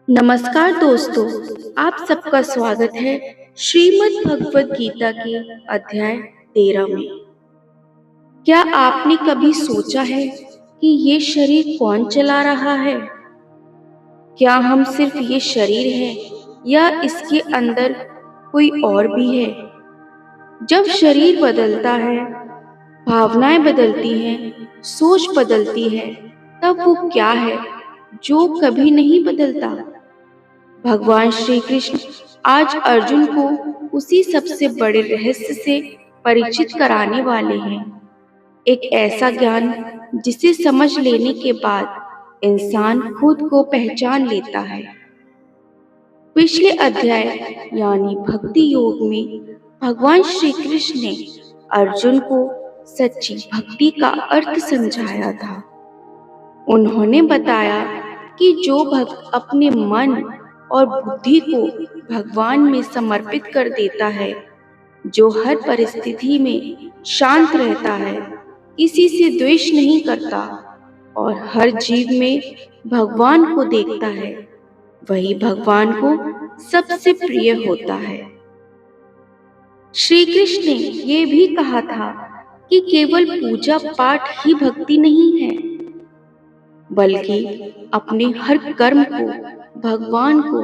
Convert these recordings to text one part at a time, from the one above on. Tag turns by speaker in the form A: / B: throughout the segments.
A: नमस्कार दोस्तों, आप सबका स्वागत है श्रीमद् भगवत गीता के अध्याय 13 में। क्या आपने कभी सोचा है कि ये शरीर कौन चला रहा है? क्या हम सिर्फ ये शरीर हैं या इसके अंदर कोई और भी है? जब शरीर बदलता है, भावनाएं बदलती हैं, सोच बदलती है, तब वो क्या है जो कभी नहीं बदलता? भगवान श्री कृष्ण आज अर्जुन को उसी सबसे बड़े रहस्य से परिचित कराने वाले हैं। एक ऐसा ज्ञान जिसे समझ लेने के बाद इंसान खुद को पहचान लेता है। पिछले अध्याय यानी भक्ति योग में भगवान श्री कृष्ण ने अर्जुन को सच्ची भक्ति का अर्थ समझाया था। उन्होंने बताया कि जो भक्त अपने मन और बुद्धि को भगवान में समर्पित कर देता है, जो हर परिस्थिति में शांत रहता है, किसी से द्वेष नहीं करता और हर जीव में भगवान को देखता है, वही भगवान को सबसे प्रिय होता है। श्री कृष्ण ने ये भी कहा था कि केवल पूजा पाठ ही भक्ति नहीं है, बल्कि अपने हर कर्म को भगवान को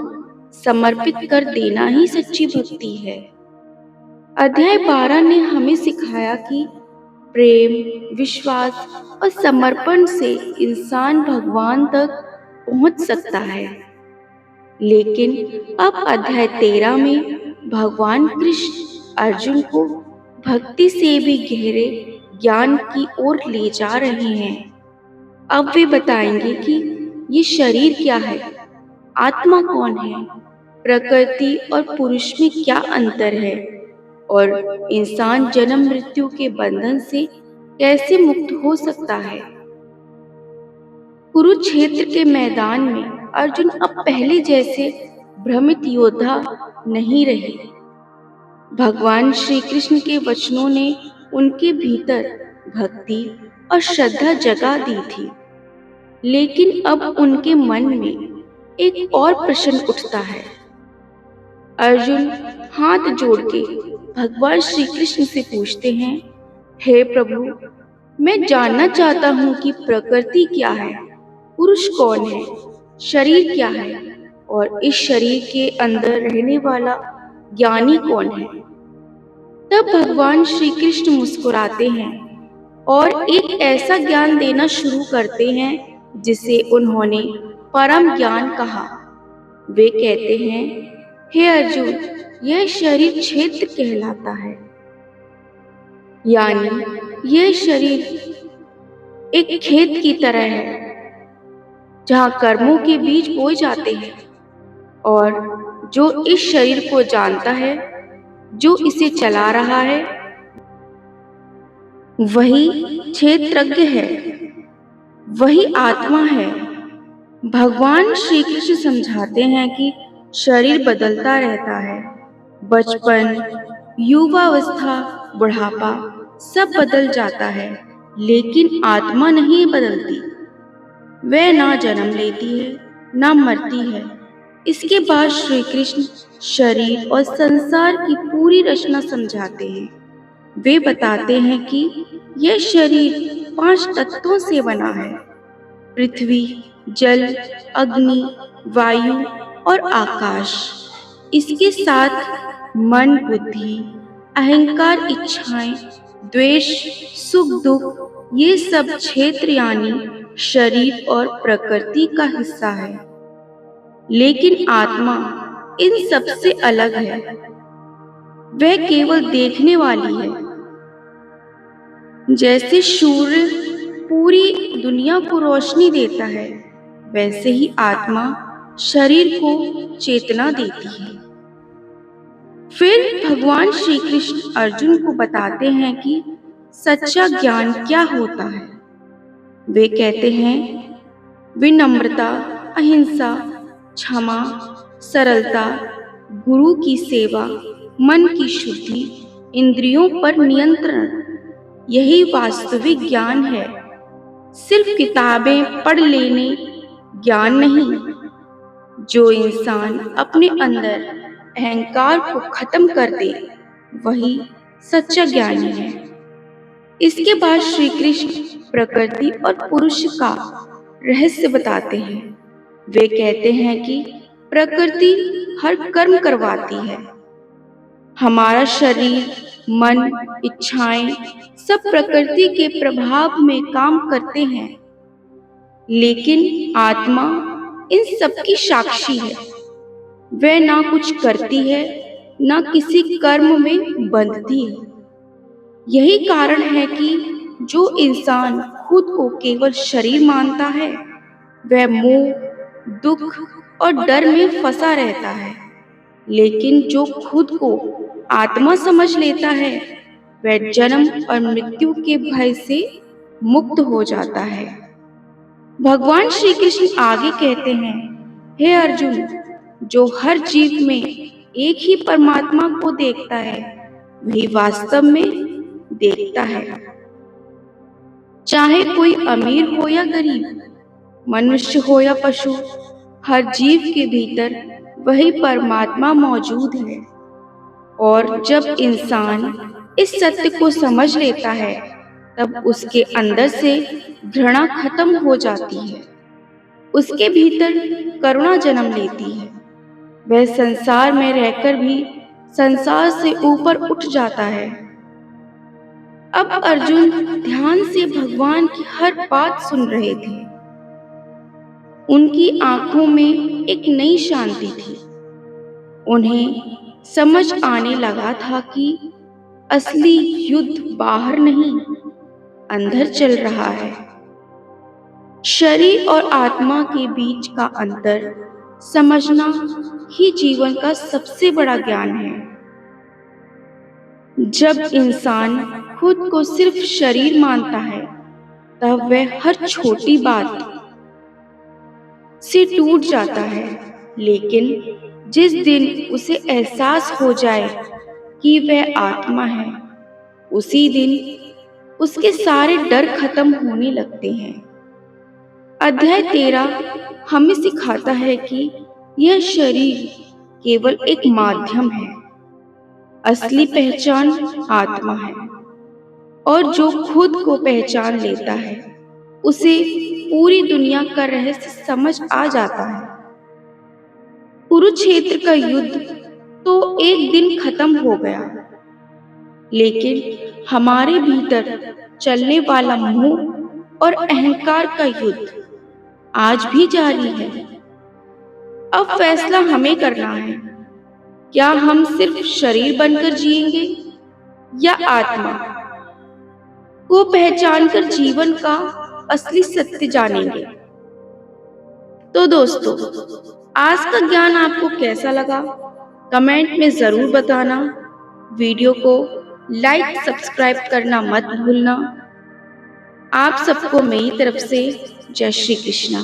A: समर्पित कर देना ही सच्ची भक्ति है। अध्याय 12 ने हमें सिखाया कि प्रेम, विश्वास और समर्पण से इंसान भगवान तक पहुंच सकता है। लेकिन अब अध्याय 13 में भगवान कृष्ण अर्जुन को भक्ति से भी गहरे ज्ञान की ओर ले जा रहे हैं। अब वे बताएंगे कि ये शरीर क्या है, आत्मा कौन है, प्रकृति और पुरुष में क्या अंतर है और इंसान जन्म मृत्यु के बंधन से कैसे मुक्त हो सकता है। कुरुक्षेत्र के मैदान में अर्जुन अब पहले जैसे भ्रमित योद्धा नहीं रहे। भगवान श्री कृष्ण के वचनों ने उनके भीतर भक्ति और श्रद्धा जगा दी थी। लेकिन अब उनके मन में एक और प्रश्न उठता है। अर्जुन हाथ जोड़ के भगवान श्री कृष्ण से पूछते हैं, हे प्रभु, मैं जानना चाहता हूँ कि प्रकृति क्या है, पुरुष कौन है, शरीर क्या है और इस शरीर के अंदर रहने वाला ज्ञानी कौन है। तब भगवान श्री कृष्ण मुस्कुराते हैं और एक ऐसा ज्ञान देना शुरू करते हैं जिसे उन्होंने परम ज्ञान कहा। वे कहते हैं, हे अर्जुन, यह शरीर क्षेत्र कहलाता है, यानी यह शरीर एक खेत की तरह है जहाँ कर्मों के बीज बोए जाते हैं और जो इस शरीर को जानता है, जो इसे चला रहा है, वही क्षेत्रज्ञ है, वही आत्मा है। भगवान श्री कृष्ण समझाते हैं कि शरीर बदलता रहता है, बचपन, युवावस्था, बुढ़ापा सब बदल जाता है, लेकिन आत्मा नहीं बदलती। वह ना जन्म लेती है, ना मरती है। इसके बाद श्री कृष्ण शरीर और संसार की पूरी रचना समझाते हैं। वे बताते हैं कि यह शरीर 5 तत्वों से बना है, पृथ्वी, जल, अग्नि, वायु और आकाश। इसके साथ मन, बुद्धि, अहंकार, इच्छाएं, द्वेष, सुख दुख, ये सब क्षेत्र यानी शरीर और प्रकृति का हिस्सा है। लेकिन आत्मा इन सब से अलग है। वह केवल देखने वाली है। जैसे सूर्य पूरी दुनिया को रोशनी देता है, वैसे ही आत्मा शरीर को चेतना देती है। फिर भगवान श्री कृष्ण अर्जुन को बताते हैं कि सच्चा ज्ञान क्या होता है। वे कहते हैं, विनम्रता, अहिंसा, क्षमा, सरलता, गुरु की सेवा, मन की शुद्धि, इंद्रियों पर नियंत्रण, यही वास्तविक ज्ञान है। सिर्फ किताबें पढ़ लेने ज्ञान नहीं। जो इंसान अपने अंदर अहंकार को खत्म कर दे वही सच्चा ज्ञानी है। इसके बाद श्री कृष्ण प्रकृति और पुरुष का रहस्य बताते हैं। वे कहते हैं कि प्रकृति हर कर्म करवाती है। हमारा शरीर, मन, इच्छाएं सब प्रकृति के प्रभाव में काम करते हैं, लेकिन आत्मा इन सब की साक्षी है। वह ना कुछ करती है, ना किसी कर्म में बंधती है। यही कारण है कि जो इंसान खुद को केवल शरीर मानता है वह मोह, दुख और डर में फंसा रहता है, लेकिन जो खुद को आत्मा समझ लेता है वह जन्म और मृत्यु के भय से मुक्त हो जाता है। भगवान श्री कृष्ण आगे कहते हैं, हे अर्जुन, जो हर जीव में एक ही परमात्मा को देखता है वही वास्तव में देखता है। चाहे कोई अमीर हो या गरीब, मनुष्य हो या पशु, हर जीव के भीतर वही परमात्मा मौजूद है। और जब इंसान इस सत्य को समझ लेता है तब उसके अंदर से घृणा खत्म हो जाती है। उसके भीतर करुणा जन्म लेती है। वह संसार में रहकर भी संसार से ऊपर उठ जाता है। अब अर्जुन ध्यान से भगवान की हर बात सुन रहे थे। उनकी आंखों में एक नई शांति थी। उन्हें समझ आने लगा था कि असली युद्ध बाहर नहीं, अंदर चल रहा है। शरीर और आत्मा के बीच का अंतर समझना ही जीवन का सबसे बड़ा ज्ञान है। जब इंसान खुद को सिर्फ शरीर मानता है तब वह हर छोटी बात से टूट जाता है, लेकिन जिस दिन उसे एहसास हो जाए कि वह आत्मा है, उसी दिन उसके सारे डर खत्म होने लगते हैं। अध्याय 13 हमें सिखाता है कि यह शरीर केवल एक माध्यम है, असली पहचान आत्मा है। और जो खुद को पहचान लेता है उसे पूरी दुनिया का रहस्य समझ आ जाता है। कुरुक्षेत्र का युद्ध तो एक दिन खत्म हो गया, लेकिन हमारे भीतर चलने वाला मोह और अहंकार का युद्ध आज भी जारी है। अब फैसला हमें करना है, क्या हम सिर्फ शरीर बनकर जिएंगे या आत्मा को पहचानकर जीवन का असली सत्य जानेंगे। तो दोस्तों, आज का ज्ञान आपको कैसा लगा कमेंट में जरूर बताना। वीडियो को लाइक सब्सक्राइब करना मत भूलना। आप सबको मेरी तरफ से जय श्री कृष्णा।